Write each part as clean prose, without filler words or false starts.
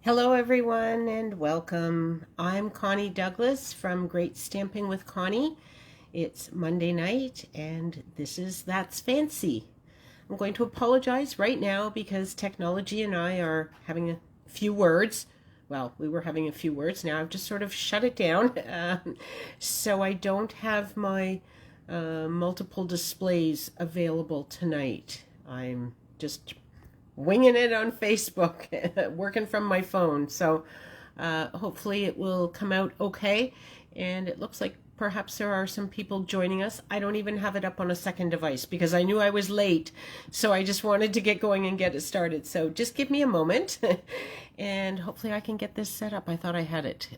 Hello, everyone, and welcome. I'm Connie Douglas from Great Stamping with Connie. It's Monday night, and this is That's Fancy. I'm going to apologize right now because technology and I are having a few words. Well, we were having a few words. Now I've just sort of shut it down. So I don't have my multiple displays available tonight. I'm just winging it on Facebook, working from my phone. So hopefully it will come out okay. And it looks like perhaps there are some people joining us. I don't even have it up on a second device because I knew I was late. So I just wanted to get going and get it started. So just give me a moment and hopefully I can get this set up. I thought I had it.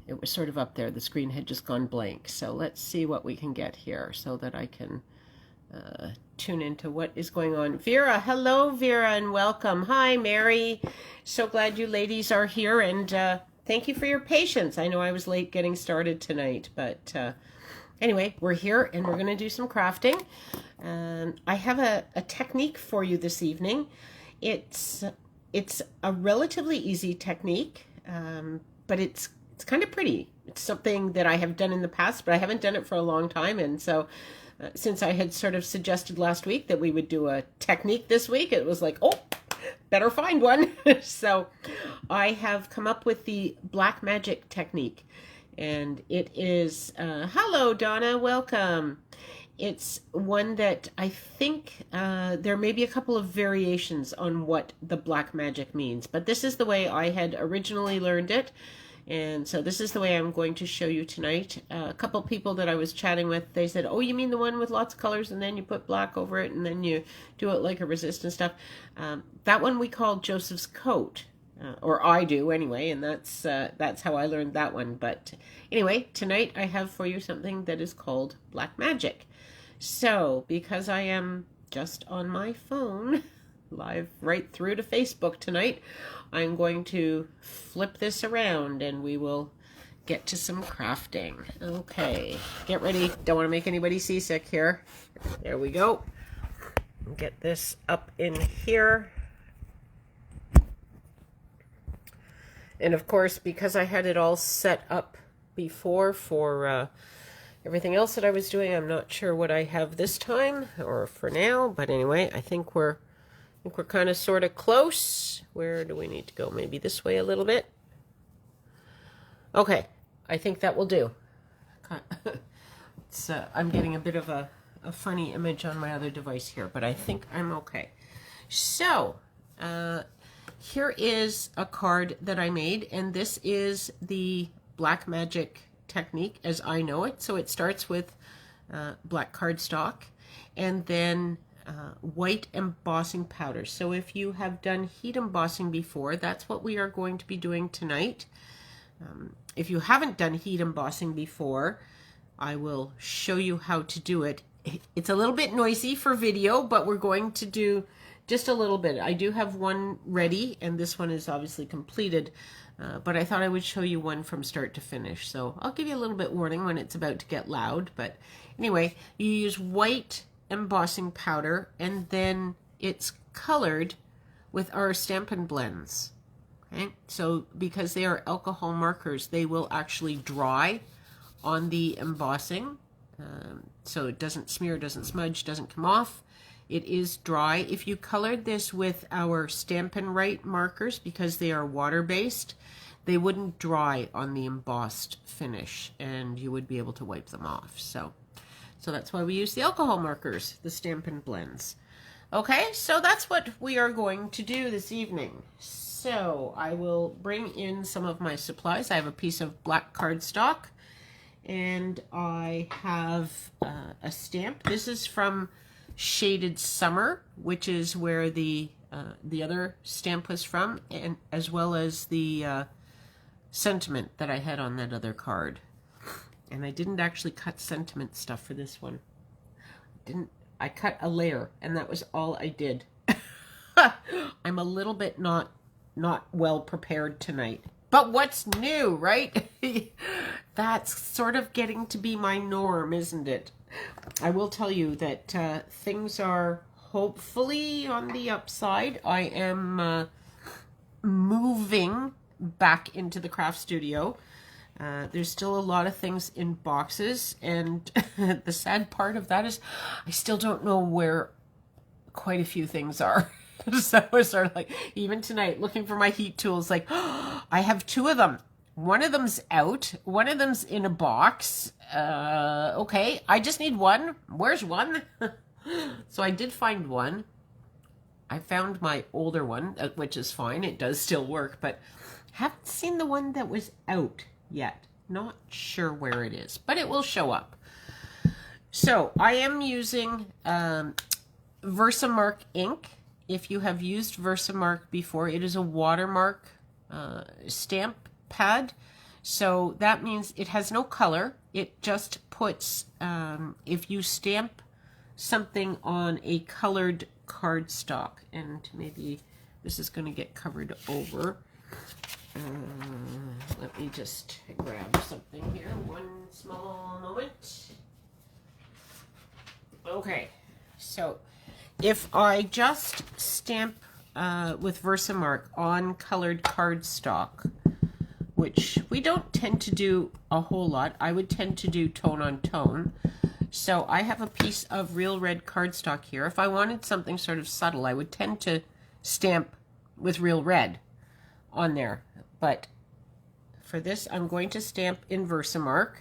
It was sort of up there. The screen had just gone blank. So let's see what we can get here so that I can tune into what is going on. Vera, hello Vera, and welcome. Hi Mary, so glad you ladies are here, and thank you for your patience. I know I was late getting started tonight, but anyway, we're here and we're going to do some crafting. I have a technique for you this evening. It's a relatively easy technique, but it's kind of pretty. It's something that I have done in the past, but I haven't done it for a long time, and so since I had sort of suggested last week that we would do a technique this week, it was like, oh, better find one. So I have come up with the Black Magic technique, and it is, hello Donna, welcome. It's one that I think there may be a couple of variations on what the Black Magic means, but this is the way I had originally learned it. And so this is the way I'm going to show you tonight. A couple people that I was chatting with, they said, oh, you mean the one with lots of colors and then you put black over it and then you do it like a resistance stuff. That one we call Joseph's Coat, or I do anyway, and that's how I learned that one. But anyway, tonight I have for you something that is called Black Magic. So because I am just on my phone, live right through to Facebook tonight, I'm going to flip this around and we will get to some crafting. Okay, get ready. Don't want to make anybody seasick here. There we go. Get this up in here. And of course, because I had it all set up before for everything else that I was doing, I'm not sure what I have this time or for now. But anyway, I think we're kind of sort of close. Where do we need to go? Maybe this way a little bit. Okay, I think that will do. I'm getting a bit of a funny image on my other device here, but I think I'm okay. So, here is a card that I made, and this is the Black Magic technique as I know it. So it starts with black cardstock, and then white embossing powder. So if you have done heat embossing before, that's what we are going to be doing tonight. If you haven't done heat embossing before, I will show you how to do it. It's a little bit noisy for video, but we're going to do just a little bit. I do have one ready, and this one is obviously completed, but I thought I would show you one from start to finish. So I'll give you a little bit warning when it's about to get loud. But anyway, you use white embossing powder, and then it's colored with our Stampin' Blends. Okay, so because they are alcohol markers, they will actually dry on the embossing, so it doesn't smear, doesn't smudge, doesn't come off. It is dry. If you colored this with our Stampin' Right markers, because they are water-based, they wouldn't dry on the embossed finish, and you would be able to wipe them off. So that's why we use the alcohol markers, the Stampin' Blends. Okay, so that's what we are going to do this evening. So I will bring in some of my supplies. I have a piece of black cardstock, and I have a stamp. This is from Shaded Summer, which is where the other stamp was from, and as well as the sentiment that I had on that other card. And I didn't actually cut sentiment stuff for this one. I cut a layer, and that was all I did. I'm a little bit not well prepared tonight. But what's new, right? That's sort of getting to be my norm, isn't it? I will tell you that things are hopefully on the upside. I am moving back into the craft studio. There's still a lot of things in boxes, and the sad part of that is I still don't know where quite a few things are. So it's sort of like, even tonight, looking for my heat tools, like, oh, I have two of them. One of them's out. One of them's in a box. Okay, I just need one. Where's one? So I did find one. I found my older one, which is fine. It does still work, but haven't seen the one that was out yet. Not sure where it is, but it will show up. So I am using Versamark ink. If you have used Versamark before, it is a watermark stamp pad. So that means it has no color. It just puts, if you stamp something on a colored cardstock, and maybe this is going to get covered over. Let me just grab something here. One small moment. Okay, so if I just stamp with Versamark on colored cardstock, which we don't tend to do a whole lot, I would tend to do tone on tone. So I have a piece of real red cardstock here. If I wanted something sort of subtle, I would tend to stamp with real red on there. But for this, I'm going to stamp in Versamark.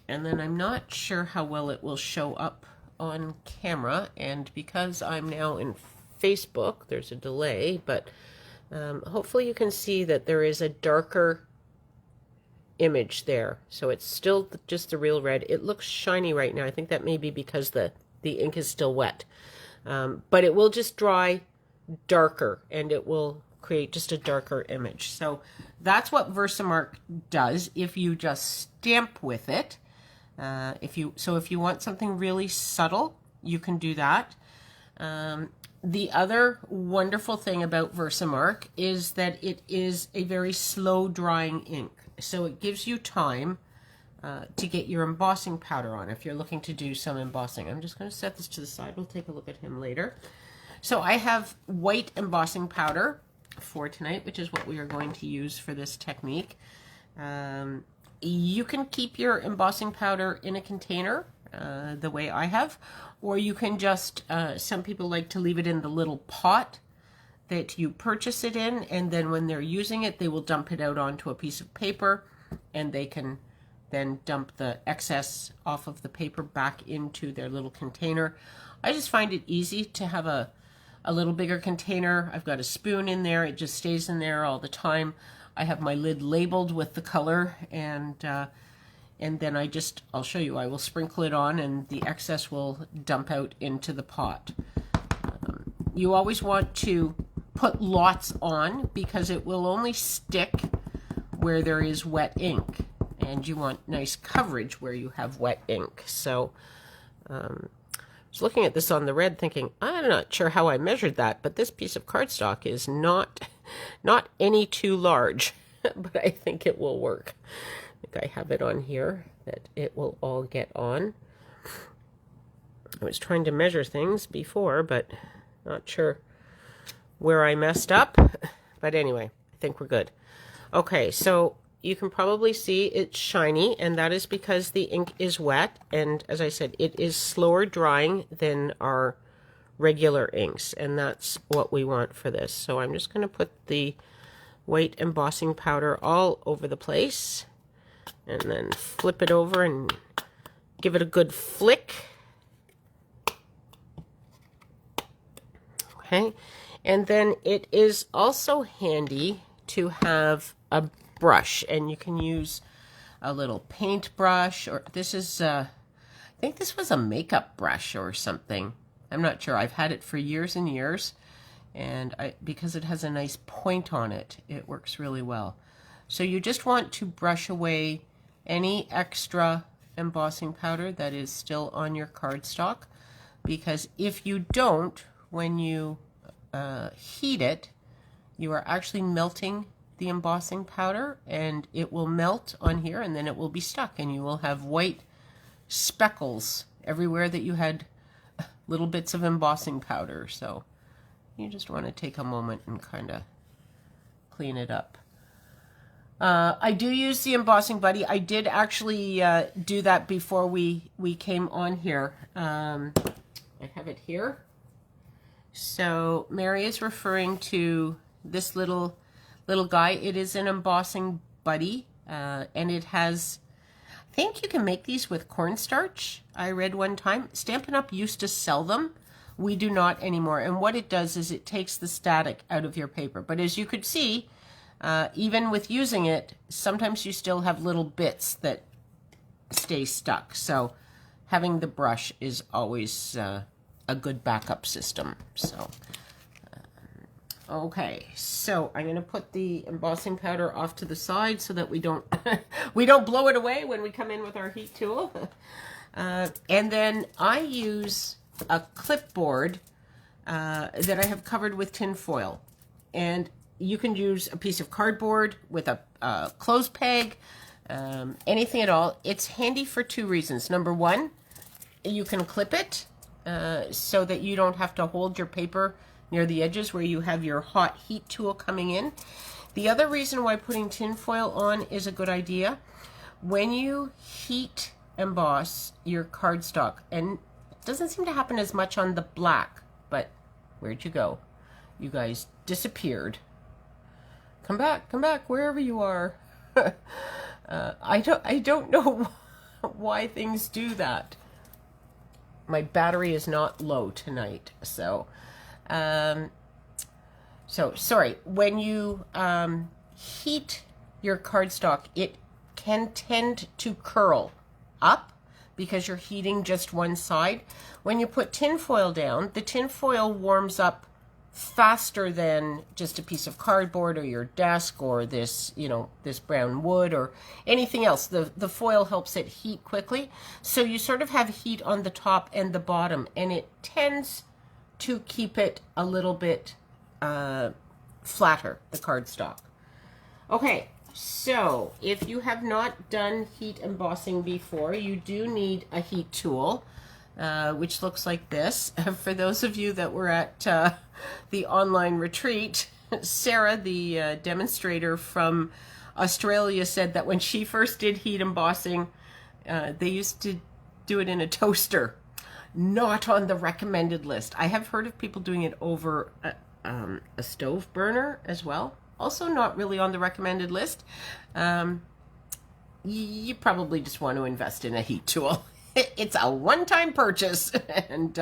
And then I'm not sure how well it will show up on camera. And because I'm now in Facebook, there's a delay, but hopefully you can see that there is a darker image there. So it's still just the real red. It looks shiny right now. I think that may be because the ink is still wet. But it will just dry darker, and it will create just a darker image. So that's what Versamark does if you just stamp with it. If you want something really subtle, you can do that. The other wonderful thing about Versamark is that it is a very slow drying ink. So it gives you time to get your embossing powder on if you're looking to do some embossing. I'm just going to set this to the side. We'll take a look at him later. So I have white embossing powder for tonight, which is what we are going to use for this technique. You can keep your embossing powder in a container the way I have, or you can just, some people like to leave it in the little pot that you purchase it in, and then when they're using it, they will dump it out onto a piece of paper, and they can then dump the excess off of the paper back into their little container. I just find it easy to have a little bigger container. I've got a spoon in there. It just stays in there all the time. I have my lid labeled with the color, and then I'll show you, I will sprinkle it on, and the excess will dump out into the pot. You always want to put lots on because it will only stick where there is wet ink, and you want nice coverage where you have wet ink. So I was looking at this on the red thinking, I'm not sure how I measured that, but this piece of cardstock is not any too large, but I think it will work. I think I have it on here that it will all get on. I was trying to measure things before, but not sure where I messed up. But anyway, I think we're good. Okay, so you can probably see it's shiny, and that is because the ink is wet, and as I said, it is slower drying than our regular inks, and that's what we want for this. So I'm just going to put the white embossing powder all over the place, and then flip it over and give it a good flick. Okay, and then it is also handy to have a brush, and you can use a little paint brush, or this is I think this was a makeup brush or something. I'm not sure. I've had it for years and years, and because it has a nice point on it, it works really well. So you just want to brush away any extra embossing powder that is still on your cardstock, because if you don't, when you heat it, you are actually melting the embossing powder, and it will melt on here, and then it will be stuck, and you will have white speckles everywhere that you had little bits of embossing powder. So You just want to take a moment and kind of clean it up. I do use the Embossing Buddy. I did actually do that before we came on here. I have it here. So Mary is referring to this little guy. It is an Embossing Buddy, and it has, I think you can make these with cornstarch. I read one time. Stampin' Up! Used to sell them. We do not anymore. And what it does is it takes the static out of your paper. But as you could see, even with using it, sometimes you still have little bits that stay stuck. So having the brush is always a good backup system. So, okay, so I'm going to put the embossing powder off to the side so that we don't we don't blow it away when we come in with our heat tool. And then I use a clipboard that I have covered with tin foil, and you can use a piece of cardboard with a clothes peg, anything at all. It's handy for two reasons. Number one, you can clip it so that you don't have to hold your paper near the edges where you have your hot heat tool coming in. The other reason why putting tin foil on is a good idea, when you heat emboss your cardstock, and it doesn't seem to happen as much on the black, but where'd you go? You guys disappeared. Come back, wherever you are. I don't know why things do that. My battery is not low tonight, so sorry. When you heat your cardstock, it can tend to curl up because you're heating just one side. When you put tin foil down, the tin foil warms up faster than just a piece of cardboard or your desk or this, this brown wood or anything else. The foil helps it heat quickly. So you sort of have heat on the top and the bottom, and it tends to keep it a little bit flatter, the cardstock. Okay, so if you have not done heat embossing before, you do need a heat tool, which looks like this. For those of you that were at the online retreat, Sarah, the demonstrator from Australia, said that when she first did heat embossing, they used to do it in a toaster, not on the recommended list. I have heard of people doing it over a stove burner as well. Also not really on the recommended list. You probably just want to invest in a heat tool. It's a one-time purchase, and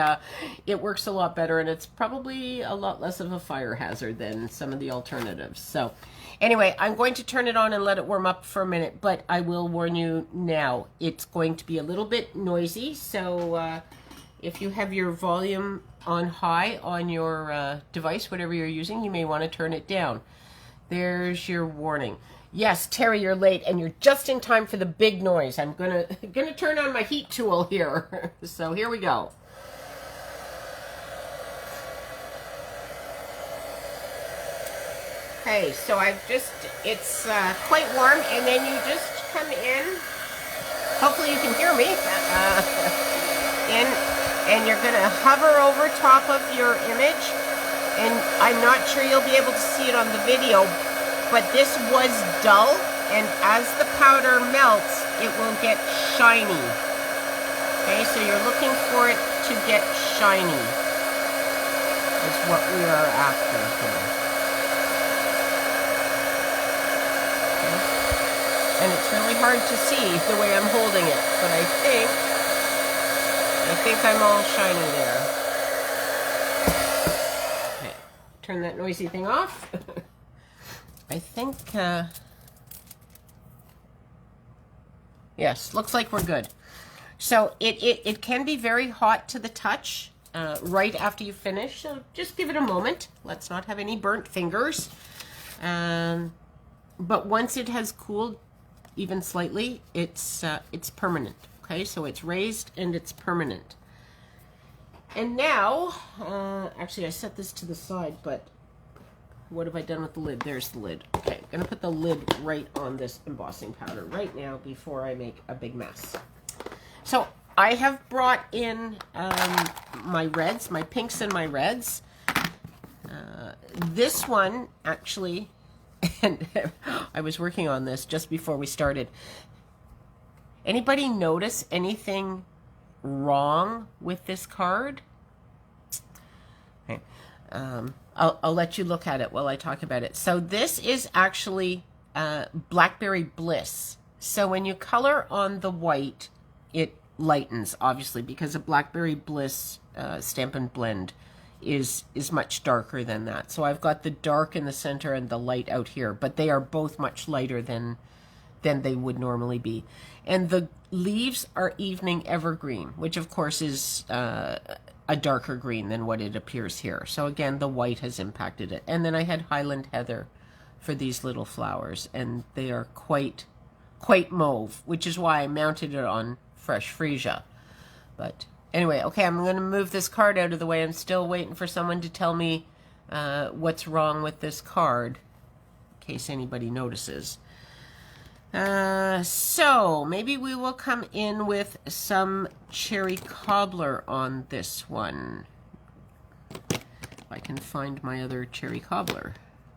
it works a lot better, and it's probably a lot less of a fire hazard than some of the alternatives. So anyway, I'm going to turn it on and let it warm up for a minute, but I will warn you now, it's going to be a little bit noisy. So if you have your volume on high on your device, whatever you're using, you may want to turn it down. There's your warning. Yes, Terry, you're late, and you're just in time for the big noise. I'm gonna turn on my heat tool here. So here we go. Okay, so it's quite warm, and then you just come in. Hopefully you can hear me. And you're gonna hover over top of your image. And I'm not sure you'll be able to see it on the video, but this was dull, and as the powder melts, it will get shiny. Okay, so you're looking for it to get shiny, is what we are after here. Okay. And it's really hard to see the way I'm holding it, but I think I'm all shiny there. Turn that noisy thing off. I think, yes, looks like we're good. So it can be very hot to the touch right after you finish, so just give it a moment. Let's not have any burnt fingers. But once it has cooled even slightly, it's permanent. Okay, so it's raised and it's permanent. And now, actually I set this to the side, but what have I done with the lid? There's the lid. Okay, I'm going to put the lid right on this embossing powder right now before I make a big mess. So I have brought in my reds, my pinks and my reds. this one actually, and I was working on this just before we started. Anybody notice anything wrong with this card? Okay. I'll let you look at it while I talk about it. So this is actually Blackberry Bliss. So when you color on the white, it lightens, obviously, because a Blackberry Bliss Stampin' Blend is much darker than that. So I've got the dark in the center and the light out here, but they are both much lighter than they would normally be. And the leaves are Evening Evergreen, which of course is a darker green than what it appears here. So again, the white has impacted it. And then I had Highland Heather for these little flowers, and they are quite mauve, which is why I mounted it on Fresh Freesia. But anyway, okay, I'm going to move this card out of the way. I'm still waiting for someone to tell me what's wrong with this card, in case anybody notices. So maybe we will come in with some Cherry Cobbler on this one. If I can find my other Cherry Cobbler.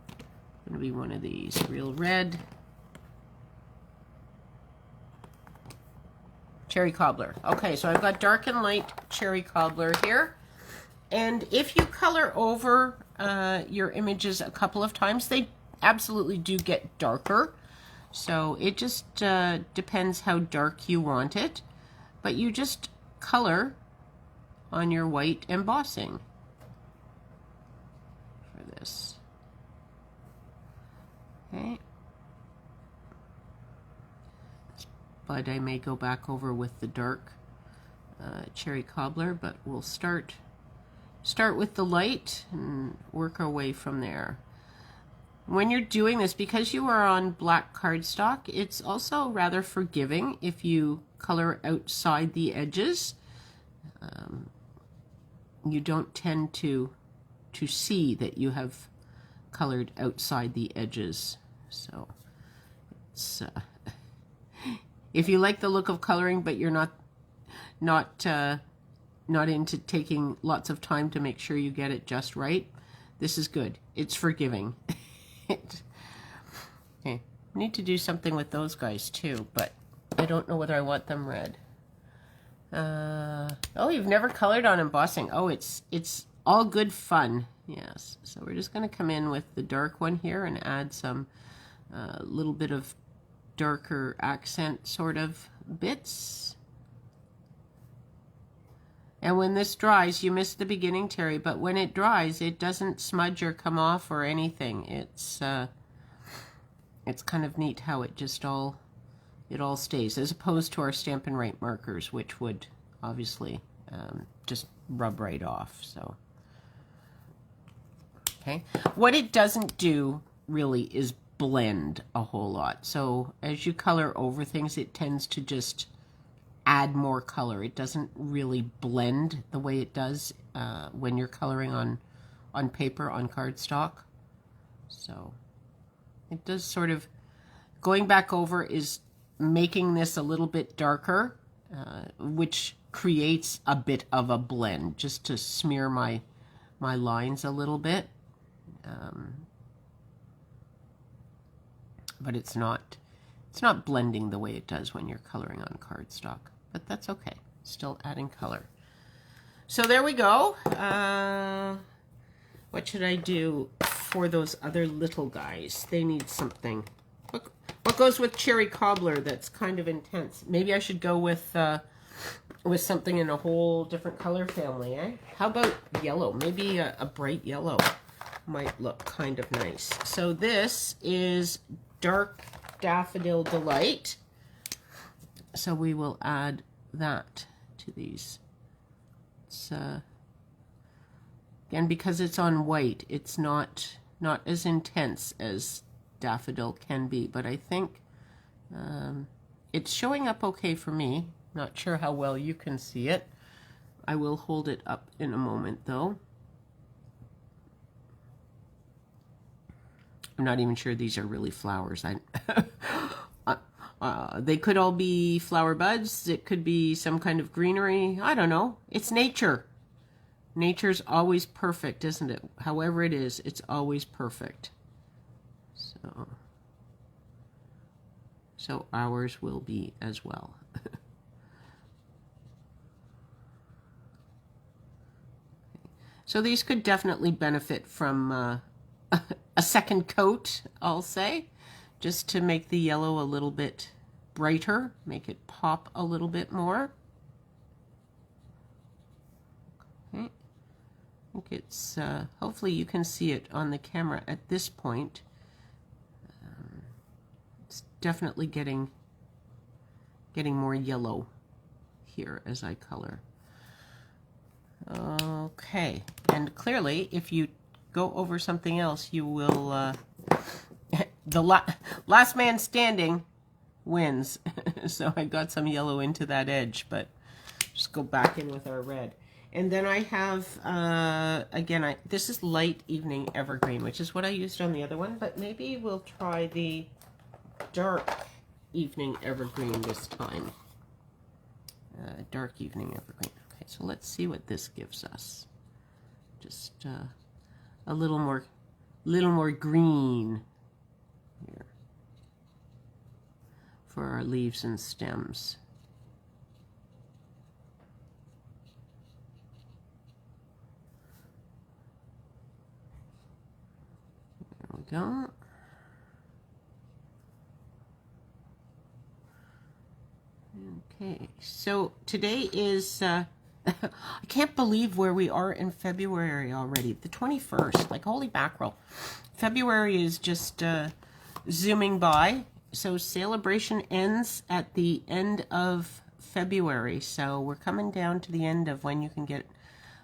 It's going to be one of these, real red. Cherry Cobbler. Okay, so I've got dark and light Cherry Cobbler here. And if you color over your images a couple of times, they absolutely do get darker. So it just depends how dark you want it. But you just color on your white embossing for this. Okay. But I may go back over with the dark Cherry Cobbler, but we'll start with the light and work our way from there. When you're doing this, because you are on black cardstock, it's also rather forgiving if you color outside the edges. You don't tend to see that you have colored outside the edges. So it's if you like the look of coloring, but you're not into taking lots of time to make sure you get it just right, this is good. It's forgiving. Okay, I need to do something with those guys too, but I don't know whether I want them red. Oh, you've never colored on embossing. Oh, it's all good fun. Yes, so we're just going to come in with the dark one here and add some little bit of darker accent sort of bits. And when this dries, you missed the beginning, Terry, but when it dries, it doesn't smudge or come off or anything. It's kind of neat how it just all stays, as opposed to our Stampin' Right markers, which would obviously just rub right off. So, okay. What it doesn't do really is blend a whole lot. So as you color over things, it tends to just add more color. It doesn't really blend the way it does when you're coloring on paper, on cardstock. So it does sort of, going back over is making this a little bit darker, which creates a bit of a blend, just to smear my lines a little bit. But it's not blending the way it does when you're coloring on cardstock. But that's okay. Still adding color. So there we go. What should I do for those other little guys? They need something. What goes with Cherry Cobbler that's kind of intense? Maybe I should go with something in a whole different color family, eh? How about yellow? Maybe a bright yellow might look kind of nice. So this is Dark Daffodil Delight. So we will add that to these. It's again, because it's on white, it's not as intense as Daffodil can be, but I think it's showing up okay for me. Not sure how well you can see it. I will hold it up in a moment though. I'm not even sure these are really flowers. They could all be flower buds. It could be some kind of greenery. I don't know. It's nature. Nature's always perfect, isn't it? However it is, it's always perfect. So ours will be as well. So these could definitely benefit from a second coat, I'll say, just to make the yellow a little bit brighter, make it pop a little bit more. Okay. I think it's, hopefully you can see it on the camera at this point. It's definitely getting more yellow here as I color. Okay, and clearly if you go over something else, you will, the last man standing wins. So I got some yellow into that edge, but just go back in with our red. And then I have, again, this is light evening evergreen, which is what I used on the other one, but maybe we'll try the dark evening evergreen this time. Dark evening evergreen. Okay, so let's see what this gives us. Just a little more green here for our leaves and stems. There we go. Okay, so today is, I can't believe where we are in February already, the 21st, like holy mackerel. February is just zooming by, so Celebration ends at the end of February, so we're coming down to the end of when you can get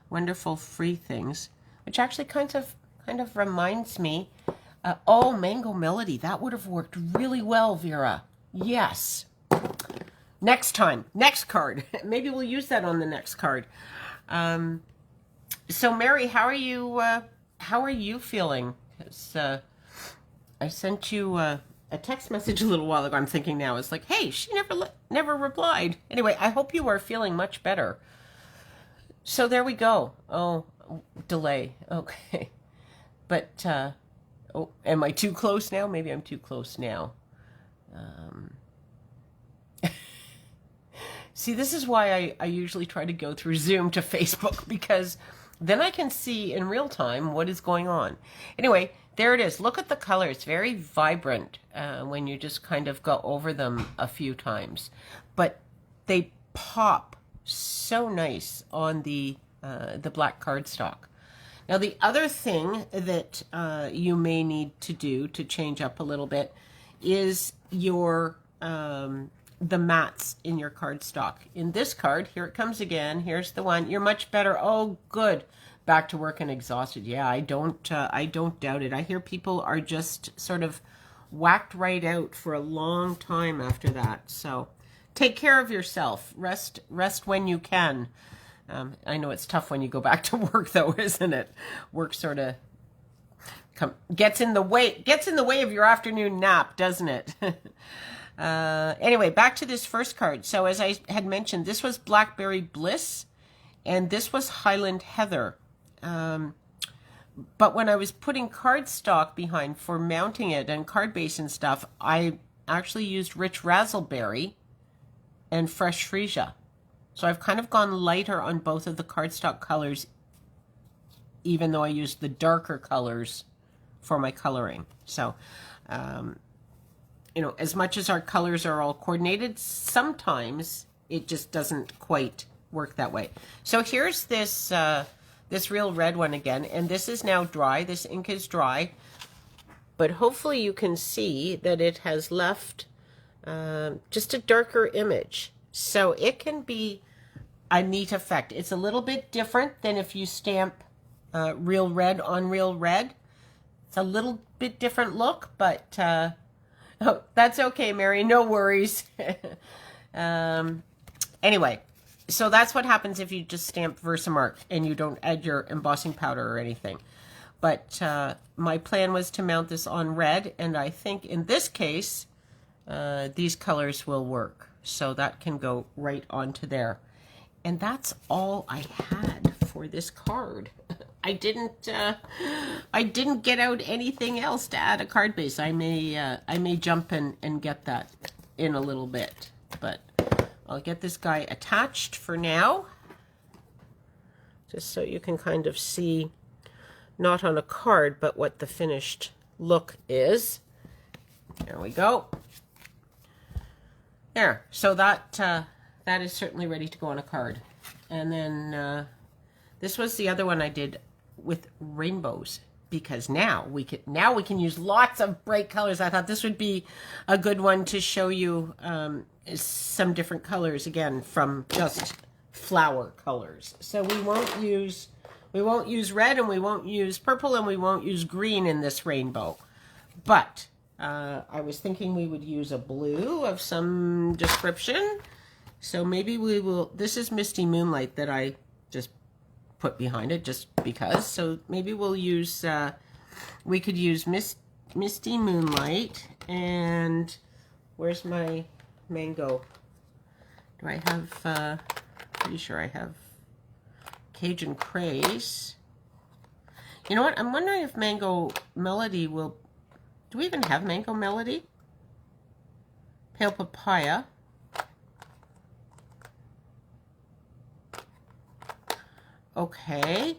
wonderful free things, which actually kind of reminds me, oh, Mango Melody, that would have worked really well, Vera. Yes. Next time, next card. Maybe we'll use that on the next card. So Mary, how are you feeling? 'Cause, I sent you a text message a little while ago. I'm thinking now, it's like, hey, she never replied. Anyway, I hope you are feeling much better. So there we go. Oh, delay. Okay. But, oh, am I too close now? Maybe I'm too close now. See, this is why I usually try to go through Zoom to Facebook, because then I can see in real time what is going on. Anyway, there it is. Look at the color. It's very vibrant when you just kind of go over them a few times. But they pop so nice on the black cardstock. Now, the other thing that you may need to do to change up a little bit is your the mats in your cardstock. In this card, here it comes again. Here's the one. You're much better. Oh, good. Back to work and exhausted. Yeah, I don't doubt it. I hear people are just sort of whacked right out for a long time after that. So take care of yourself. Rest when you can. I know it's tough when you go back to work, though, isn't it? Work sort of gets in the way of your afternoon nap, doesn't it? Anyway, back to this first card. So as I had mentioned, this was Blackberry Bliss, and this was Highland Heather. But when I was putting cardstock behind for mounting it and card base and stuff, I actually used Rich Razzleberry and Fresh Freesia. So I've kind of gone lighter on both of the cardstock colors, even though I used the darker colors for my coloring. So, you know, as much as our colors are all coordinated, sometimes it just doesn't quite work that way. So here's this this real red one again, and this is now dry. This ink is dry, but hopefully you can see that it has left just a darker image. So it can be a neat effect. It's a little bit different than if you stamp real red on real red. It's a little bit different look, but oh, that's okay, Mary. No worries. Anyway, so that's what happens if you just stamp Versamark and you don't add your embossing powder or anything. But my plan was to mount this on red, and I think in this case, these colors will work. So that can go right onto there. And that's all I had for this card. I didn't get out anything else to add a card base. I may jump and get that in a little bit, but I'll get this guy attached for now, just so you can kind of see, not on a card, but what the finished look is. There we go. There, so that is certainly ready to go on a card. And then this was the other one I did with rainbows, because now we can use lots of bright colors. I thought this would be a good one to show you some different colors again from just flower colors. So we won't use red, and we won't use purple, and we won't use green in this rainbow. But I was thinking we would use a blue of some description. So maybe we will, this is Misty Moonlight that I just put behind it just because. So maybe we'll use, we could use Misty Moonlight, and where's my mango? Do I have, pretty sure I have Cajun Craze. You know what? I'm wondering if Mango Melody will, do we even have Mango Melody? Pale Papaya. Okay.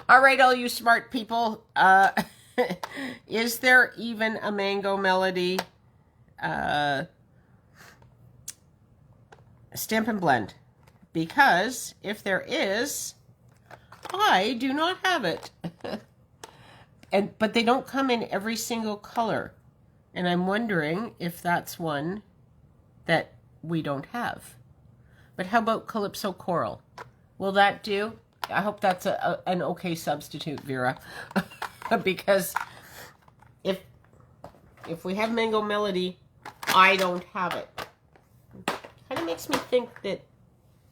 All right, all you smart people. Is there even a Mango Melody Stampin' Blend? Because if there is, I do not have it. But they don't come in every single color. And I'm wondering if that's one that we don't have. But how about Calypso Coral? Will that do? I hope that's an okay substitute, Vera. Because if we have Mango Melody, I don't have it. Kind of makes me think that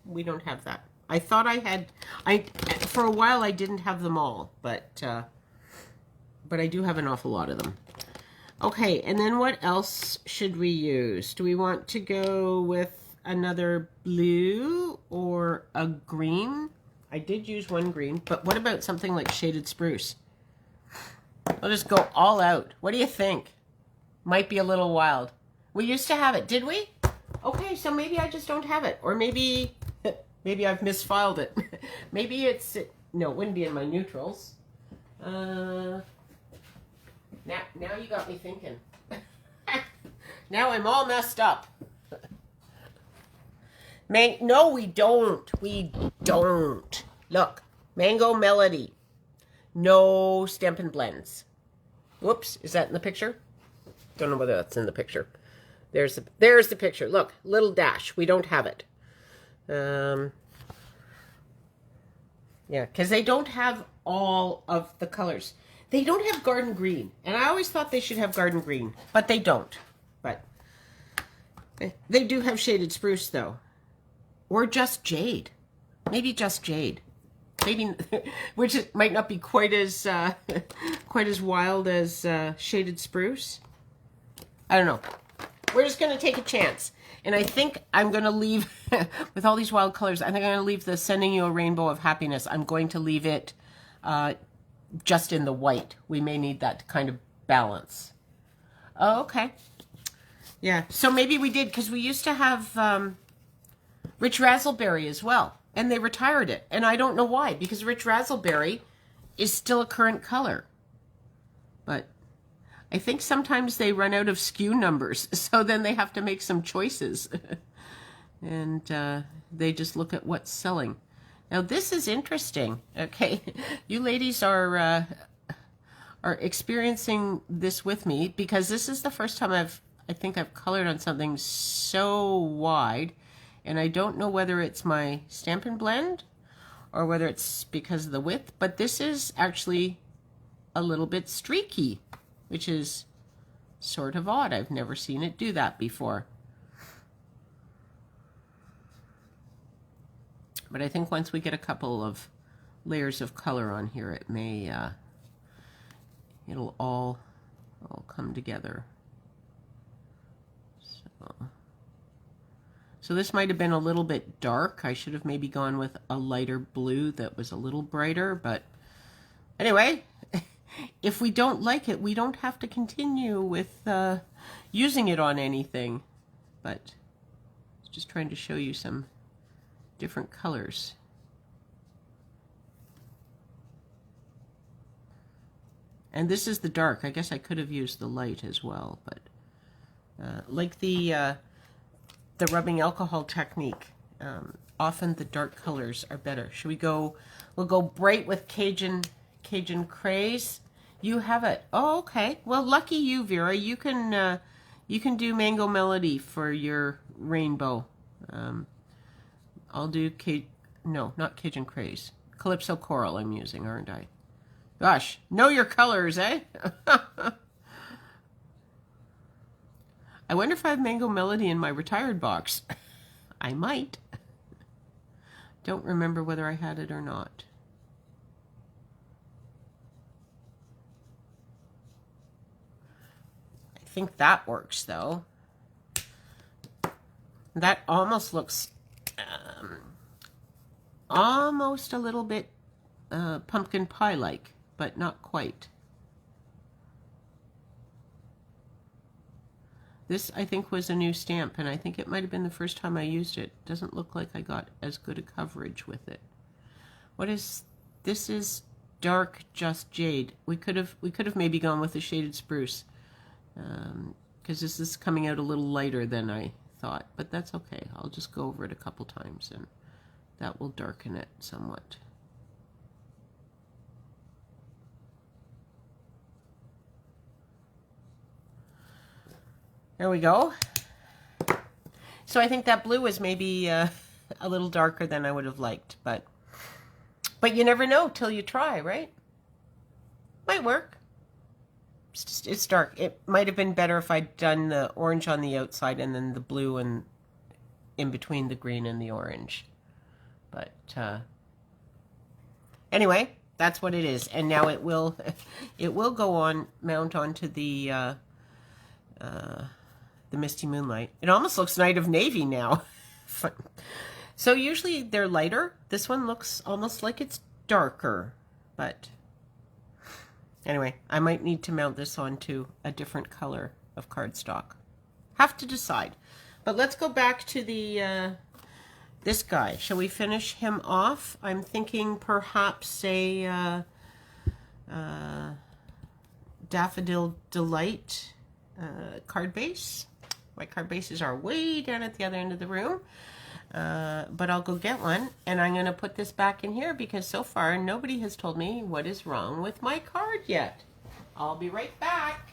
we don't have that. I thought I had, for a while I didn't have them all, but I do have an awful lot of them. Okay, and then what else should we use? Do we want to go with another blue or a green? I did use one green, but what about something like Shaded Spruce? I'll just go all out. What do you think? Might be a little wild. We used to have it, did we? Okay, so maybe I just don't have it. Or maybe I've misfiled it. Maybe it's, no, it wouldn't be in my neutrals. Now you got me thinking. Now I'm all messed up. No, we don't. We don't. Look, Mango Melody. No Stampin' Blends. Whoops, is that in the picture? Don't know whether that's in the picture. There's the picture. Look, little dash. We don't have it. Yeah, because they don't have all of the colors. They don't have Garden Green, and I always thought they should have Garden Green, but they don't. But they do have Shaded Spruce, though. Or just Jade. Maybe just Jade. Maybe, which might not be quite as wild as Shaded Spruce. I don't know. We're just going to take a chance. And I think I'm going to leave, with all these wild colors, I think I'm going to leave the Sending You a Rainbow of Happiness. I'm going to leave it just in the white. We may need that to kind of balance. Oh, okay. Yeah, so maybe we did, because we used to have Rich Razzleberry as well. And they retired it. And I don't know why, because Rich Razzleberry is still a current color. But I think sometimes they run out of SKU numbers, so then they have to make some choices. And they just look at what's selling. Now this is interesting, okay? You ladies are experiencing this with me, because this is the first time I think I've colored on something so wide, and I don't know whether it's my Stampin' Blend or whether it's because of the width, but this is actually a little bit streaky, which is sort of odd. I've never seen it do that before. But I think once we get a couple of layers of color on here, it may, it'll all So this might have been a little bit dark. I should have maybe gone with a lighter blue that was a little brighter, but anyway, if we don't like it, we don't have to continue with using it on anything. But just trying to show you some different colors. And this is the dark. I guess I could have used the light as well, but like the rubbing alcohol technique, often the dark colors are better. Should we go? We'll go bright with Cajun Craze. You have it. Oh, okay. Well, lucky you, Vera. You can do Mango Melody for your rainbow. I'll do no, not Cajun Craze. Calypso Coral I'm using, aren't I? Gosh, know your colors, eh? I wonder if I have Mango Melody in my retired box. I might. Don't remember whether I had it or not. I think that works, though. That almost looks almost a little bit pumpkin pie-like, but not quite. This, I think, was a new stamp, and I think it might have been the first time I used it. Doesn't look like I got as good a coverage with it. What is this? Is Dark Just Jade. We could have maybe gone with the Shaded Spruce, because this is coming out a little lighter than I thought, but that's okay. I'll just go over it a couple times, and that will darken it somewhat. There we go. So I think that blue was maybe a little darker than I would have liked, but you never know till you try, right? Might work. It's dark. It might have been better if I'd done the orange on the outside and then the blue and in between the green and the orange. But anyway, that's what it is. And now it will go on, mount onto the Misty Moonlight. It almost looks Night of Navy now. So usually they're lighter. This one looks almost like it's darker, but anyway, I might need to mount this onto a different color of cardstock. Have to decide. But let's go back to the this guy. Shall we finish him off? I'm thinking perhaps a Daffodil Delight card base. My card bases are way down at the other end of the room, but I'll go get one, and I'm going to put this back in here because so far nobody has told me what is wrong with my card yet. I'll be right back.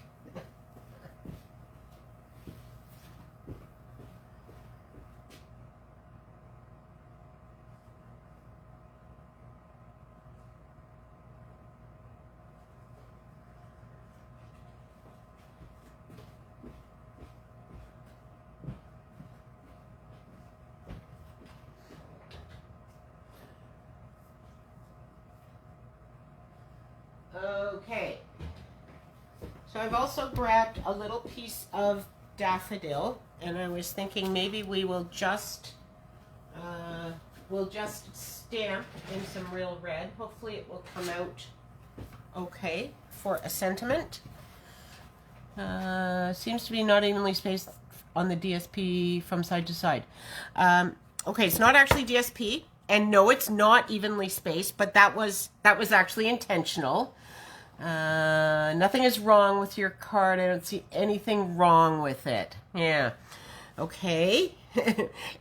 Okay, so I've also grabbed a little piece of daffodil, and I was thinking maybe we will just stamp in some real red. Hopefully it will come out okay for a sentiment. Seems to be not evenly spaced on the DSP from side to side. Okay, it's not actually DSP, and no, it's not evenly spaced, but that was actually intentional. Nothing is wrong with your card. I don't see anything wrong with it. Yeah. Okay.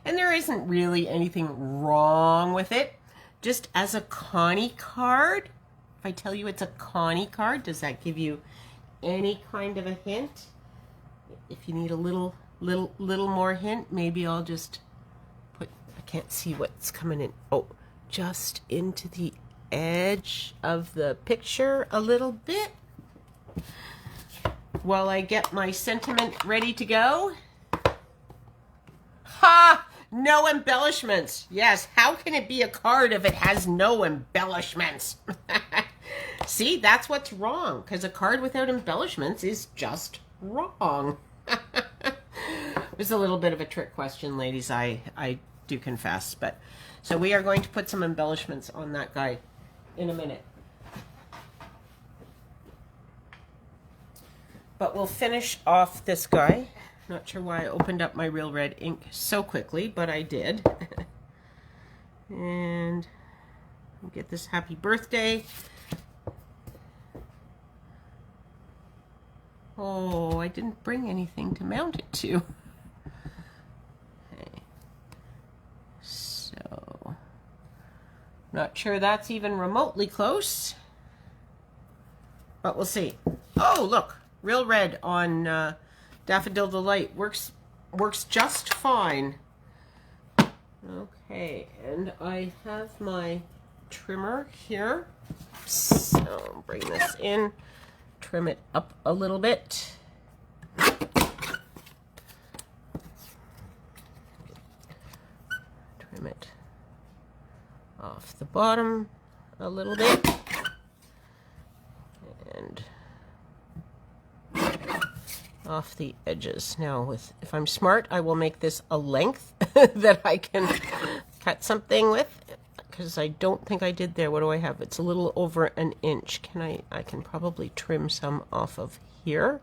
And there isn't really anything wrong with it. Just as a Connie card, if I tell you it's a Connie card, does that give you any kind of a hint? If you need a little more hint, maybe I'll just put, I can't see what's coming in. Oh, just into the edge of the picture a little bit while I get my sentiment ready to go. Ha! No embellishments. Yes, how can it be a card if it has no embellishments? See, that's what's wrong, because a card without embellishments is just wrong. It was a little bit of a trick question, ladies, I do confess. But so we are going to put some embellishments on that guy in a minute. But we'll finish off this guy. Not sure why I opened up my Real Red ink so quickly, but I did. And get this happy birthday. Oh, I didn't bring anything to mount it to. Okay. So, not sure that's even remotely close, but we'll see. Oh, look, Real Red on Daffodil Delight works just fine. Okay, and I have my trimmer here, so bring this in. Trim it up a little bit. Trim it off the bottom a little bit. And off the edges. Now, if I'm smart, I will make this a length that I can cut something with. Because I don't think I did there. What do I have? It's a little over an inch. I can probably trim some off of here.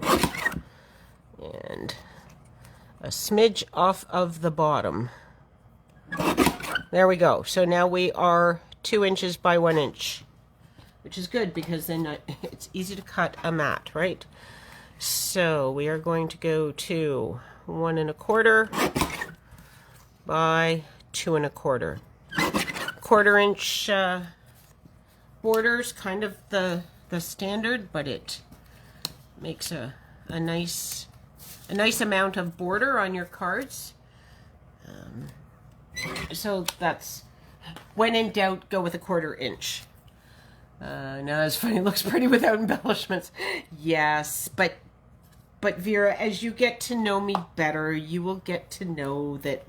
And a smidge off of the bottom. There we go. So now we are 2 inches by 1 inch, which is good because then it's easy to cut a mat, right? So we are going to go to 1 1/4 by 2 1/4. 1/4 inch borders, kind of the standard, but it makes a nice amount of border on your cards. So that's, when in doubt, go with 1/4 inch. Now that's funny. It looks pretty without embellishments. Yes, but Vera, as you get to know me better, you will get to know that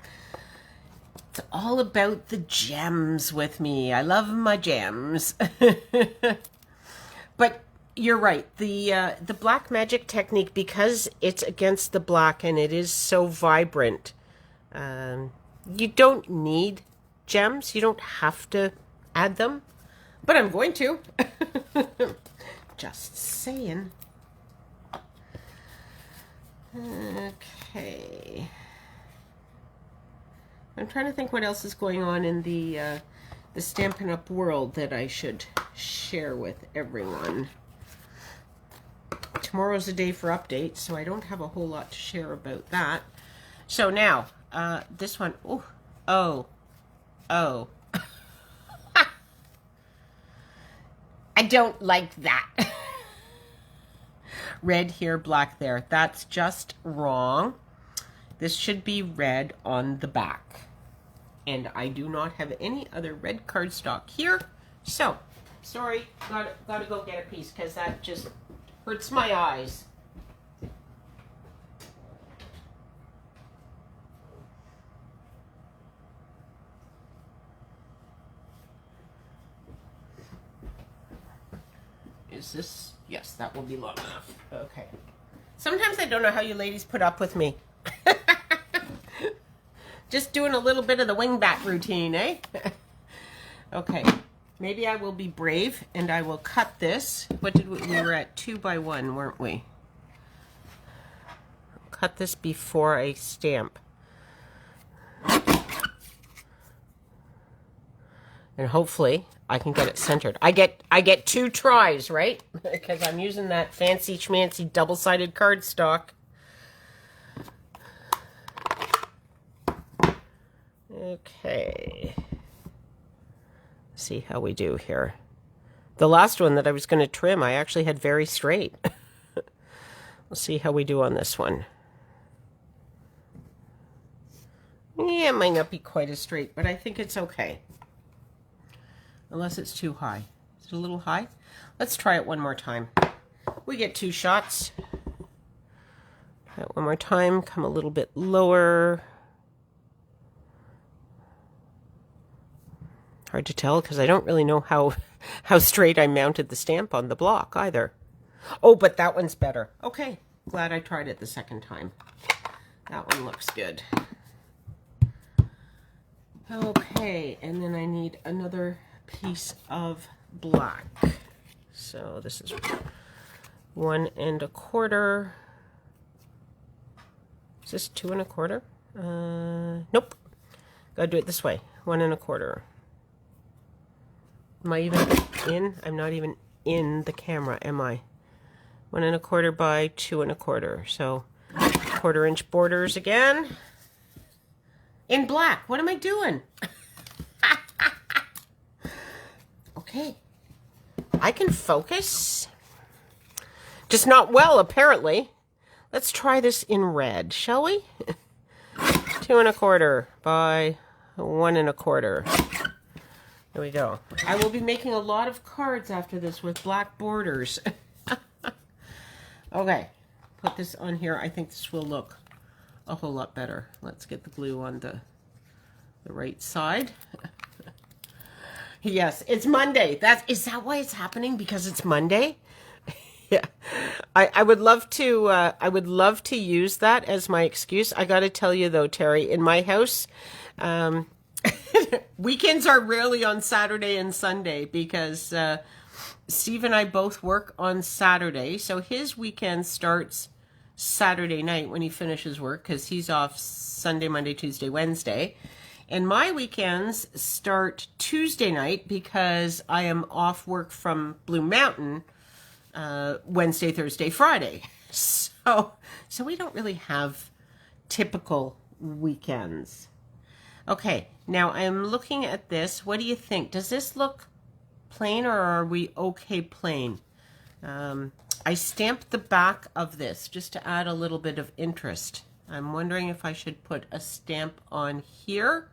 it's all about the gems with me. I love my gems. But you're right. The black magic technique, because it's against the black and it is so vibrant, you don't need gems. You don't have to add them. But I'm going to. Just saying. Okay. I'm trying to think what else is going on in the Stampin' Up! World that I should share with everyone. Tomorrow's a day for updates, so I don't have a whole lot to share about that. So now, this one, oh. I don't like that. Red here, black there. That's just wrong. This should be red on the back. And I do not have any other red cardstock here. So, sorry, gotta go get a piece because that just hurts my eyes. Is this? Yes, that will be long enough. Okay. Sometimes I don't know how you ladies put up with me. Just doing a little bit of the wingbat routine, eh? Okay. Maybe I will be brave and I will cut this. What did we were at 2 by 1, weren't we? Cut this before I stamp. And hopefully I can get it centered. I get 2 tries, right? Because I'm using that fancy schmancy double-sided cardstock. Okay. See how we do here. The last one that I was going to trim, I actually had very straight. We'll see how we do on this one. Yeah, it might not be quite as straight, but I think it's okay. Unless it's too high. Is it a little high? Let's try it one more time. We get 2 shots. Try it one more time. Come a little bit lower. Hard to tell because I don't really know how straight I mounted the stamp on the block either. Oh, but that one's better. Okay, glad I tried it the second time. That one looks good. Okay, and then I need another piece of black. So this is 1 1/4. Is this 2 1/4? Nope. Gotta do it this way. 1 1/4. Am I even in? I'm not even in the camera, am I? 1 1/4 by 2 1/4. So 1/4 inch borders again. In black. What am I doing? Okay. I can focus. Just not well, apparently. Let's try this in red, shall we? 2 1/4 by 1 1/4. There we go. I will be making a lot of cards after this with black borders. Okay, put this on here. I think this will look a whole lot better. Let's get the glue on the right side. Yes, it's Monday. Is that why it's happening? Because it's Monday? Yeah. I would love to use that as my excuse. I got to tell you though, Terry, in my house, weekends are rarely on Saturday and Sunday because Steve and I both work on Saturday. So his weekend starts Saturday night when he finishes work because he's off Sunday, Monday, Tuesday, Wednesday. And my weekends start Tuesday night because I am off work from Blue Mountain Wednesday, Thursday, Friday. So we don't really have typical weekends. Okay, now I'm looking at this. What do you think? Does this look plain or are we okay plain? I stamped the back of this just to add a little bit of interest. I'm wondering if I should put a stamp on here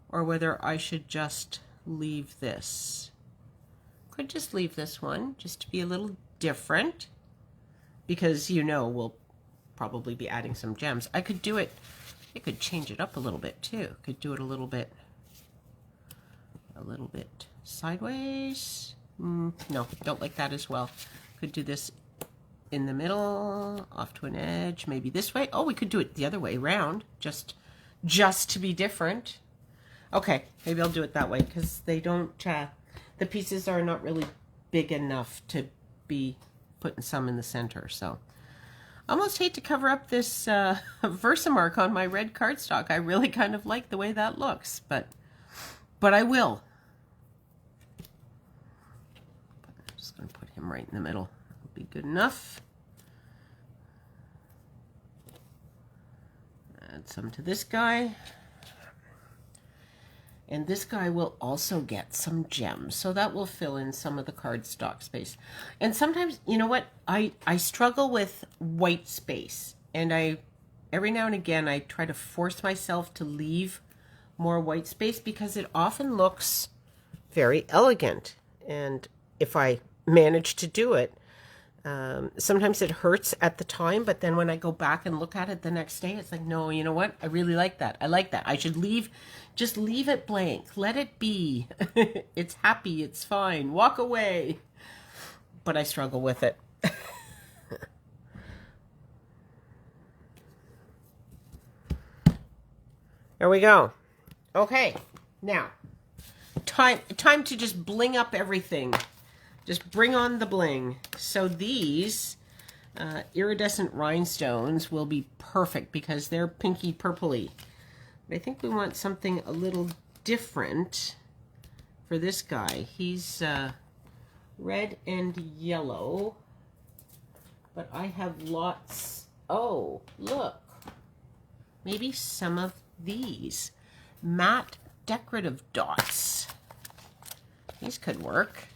or whether I should just leave this. Could just leave this one just to be a little different because we'll probably be adding some gems. I could do it, I could change it up a little bit too. Could do it a little bit sideways. No, don't like that as well. Could do this in the middle, off to an edge, maybe this way. Oh, we could do it the other way around, just to be different. Okay, maybe I'll do it that way because they don't, the pieces are not really big enough to be putting some in the center. So I almost hate to cover up this Versamark on my red cardstock. I really kind of like the way that looks, but I will. I'm just going to put him right in the middle. That'll be good enough. Add some to this guy. And this guy will also get some gems, so that will fill in some of the cardstock space. And sometimes, you know what, I struggle with white space, and every now and again I try to force myself to leave more white space because it often looks very elegant. And if I manage to do it, sometimes it hurts at the time, but then when I go back and look at it the next day, it's like, no, you know what? I really like that. I like that. I should just leave it blank. Let it be. It's happy. It's fine. Walk away. But I struggle with it. There we go. Okay. Now, time to just bling up everything. Just bring on the bling. So these iridescent rhinestones will be perfect because they're pinky purpley. But I think we want something a little different for this guy. He's red and yellow, but I have lots. Oh, look. Maybe some of these matte decorative dots. These could work.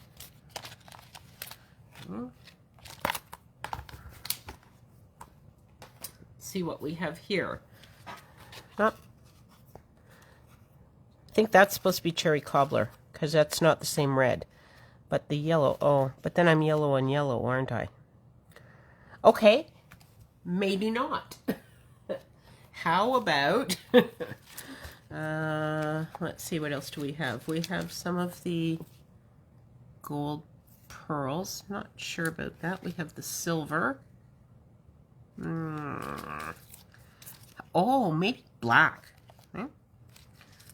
See what we have here. I think that's supposed to be cherry cobbler because that's not the same red. But the yellow, oh, but then I'm yellow on yellow, aren't I? Okay, maybe not. How about, let's see, what else do we have? We have some of the gold pearls. Not sure about that. We have the silver. Oh, maybe black. Hmm?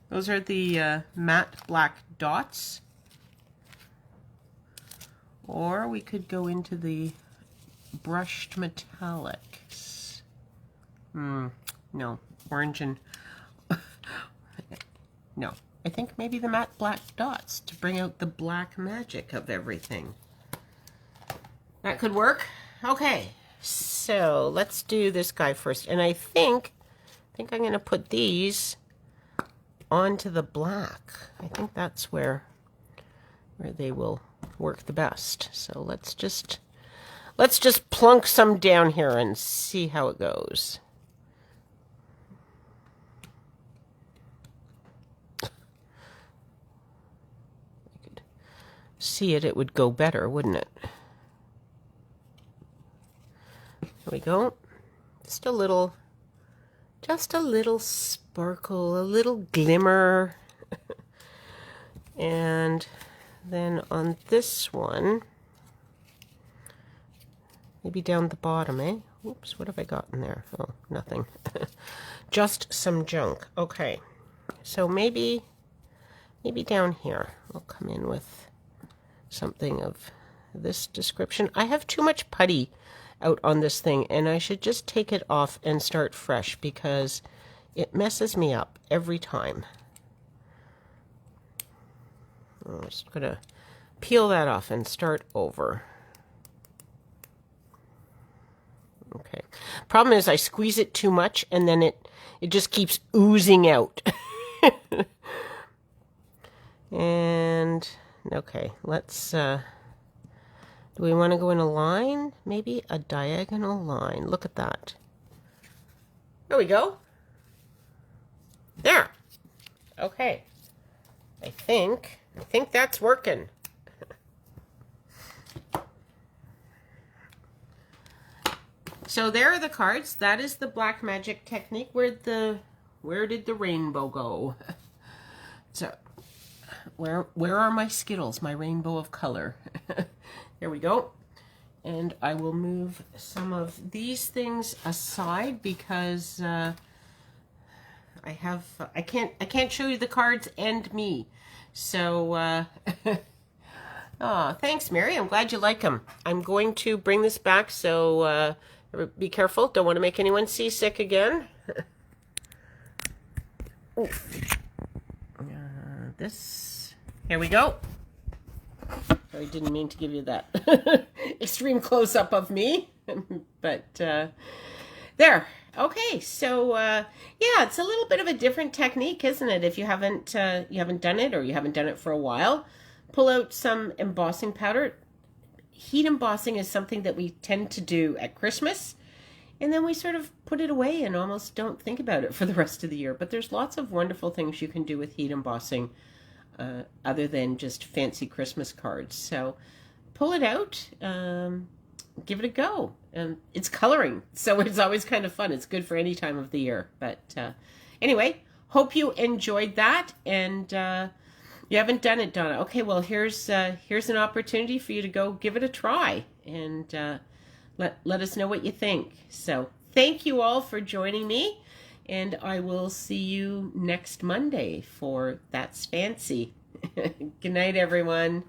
Those are the matte black dots. Or we could go into the brushed metallics. No, orange and... no, I think maybe the matte black dots to bring out the black magic of everything. That could work. Okay, so let's do this guy first. And I think I'm going to put these onto the black. I think that's where they will work the best. So let's just plunk some down here and see how it goes. I could see it would go better, wouldn't it? There we go. Just a little sparkle, a little glimmer. And then on this one, maybe down the bottom, eh? Oops, what have I got in there? Oh, nothing. Just some junk. Okay, so maybe down here, I'll come in with something of this description. I have too much putty out on this thing, and I should just take it off and start fresh because it messes me up every time. I'm just going to peel that off and start over. Okay. Problem is I squeeze it too much and then it just keeps oozing out. And, okay, let's, do we want to go in a line? Maybe a diagonal line. Look at that. There we go. There. Okay. I think that's working. So there are the cards. That is the black magic technique. Where did the rainbow go? So where are my Skittles, my rainbow of color? There we go. And I will move some of these things aside because I can't show you the cards and me. So oh, thanks, Mary. I'm glad you like them. I'm going to bring this back, so be careful. Don't want to make anyone seasick again. This, here we go. I didn't mean to give you that extreme close-up of me, but there. Okay, so yeah, it's a little bit of a different technique, isn't it? If you haven't done it, or you haven't done it for a while, pull out some embossing powder. Heat embossing is something that we tend to do at Christmas, and then we sort of put it away and almost don't think about it for the rest of the year. But there's lots of wonderful things you can do with heat embossing other than just fancy Christmas cards. So pull it out, give it a go. It's coloring, so it's always kind of fun. It's good for any time of the year. But anyway, hope you enjoyed that, and you haven't done it, Donna. Okay, well, here's an opportunity for you to go give it a try, and let us know what you think. So thank you all for joining me, and I will see you next Monday for That's Fancy. Good night, everyone.